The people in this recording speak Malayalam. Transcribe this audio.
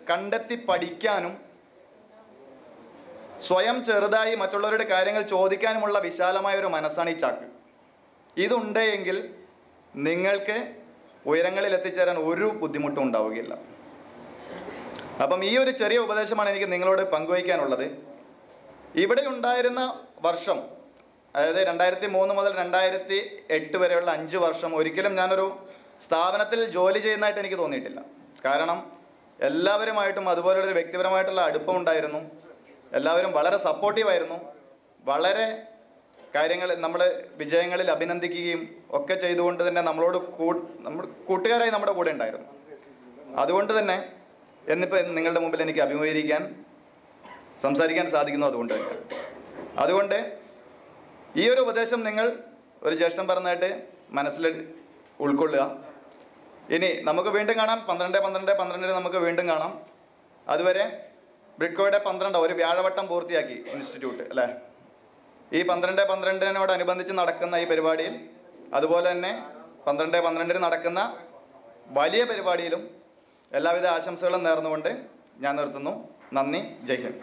കണ്ടെത്തി പഠിക്കാനും സ്വയം ചെറുതായി മറ്റുള്ളവരുടെ കാര്യങ്ങൾ ചോദിക്കാനുമുള്ള വിശാലമായ ഒരു മനസ്സാണ് ഈ ചാക്ക്. ഇതുണ്ട് എങ്കിൽ നിങ്ങൾക്ക് ഉയരങ്ങളിൽ എത്തിച്ചേരാൻ ഒരു ബുദ്ധിമുട്ടും ഉണ്ടാവുകയില്ല. അപ്പം ഈ ഒരു ചെറിയ ഉപദേശമാണ് എനിക്ക് നിങ്ങളോട് പങ്കുവയ്ക്കാനുള്ളത്. ഇവിടെ ഉണ്ടായിരുന്ന വർഷം, അതായത് 2003 മുതൽ 2008 വരെയുള്ള 5 വർഷം ഒരിക്കലും ഞാനൊരു സ്ഥാപനത്തിൽ ജോലി ചെയ്യുന്നതായിട്ട് എനിക്ക് തോന്നിയിട്ടില്ല. കാരണം എല്ലാവരുമായിട്ടും അതുപോലുള്ളൊരു വ്യക്തിപരമായിട്ടുള്ള അടുപ്പമുണ്ടായിരുന്നു. എല്ലാവരും വളരെ സപ്പോർട്ടീവായിരുന്നു. വളരെ കാര്യങ്ങൾ നമ്മുടെ വിജയങ്ങളിൽ അഭിനന്ദിക്കുകയും ഒക്കെ ചെയ്തുകൊണ്ട് തന്നെ നമ്മുടെ കൂട്ടുകാരായി നമ്മുടെ കൂടെ ഉണ്ടായിരുന്നു. അതുകൊണ്ട് തന്നെ എന്നിപ്പോൾ നിങ്ങളുടെ മുമ്പിൽ എനിക്ക് അഭിമുഖീകരിക്കാൻ സംസാരിക്കാൻ സാധിക്കുന്നു. അതുകൊണ്ട് ഈ ഒരു ഉപദേശം നിങ്ങൾ ഒരു ജ്യേഷ്ഠൻ പറഞ്ഞായിട്ട് മനസ്സിൽ ഉൾക്കൊള്ളുക. ഇനി നമുക്ക് വീണ്ടും കാണാം. 12/12/12 നമുക്ക് വീണ്ടും കാണാം. അതുവരെ ബ്രിഡ്കോയുടെ 12 ഒരു വ്യാഴവട്ടം പൂർത്തിയാക്കി ഇൻസ്റ്റിറ്റ്യൂട്ട് അല്ലേ. ഈ 12/12 നടക്കുന്ന ഈ പരിപാടിയിൽ, അതുപോലെ തന്നെ 12/12 നടക്കുന്ന വലിയ പരിപാടിയിലും എല്ലാവിധ ആശംസകളും നേർന്നുകൊണ്ട് ഞാൻ നിർത്തുന്നു. നന്ദി. ജയ് ഹിന്ദ്.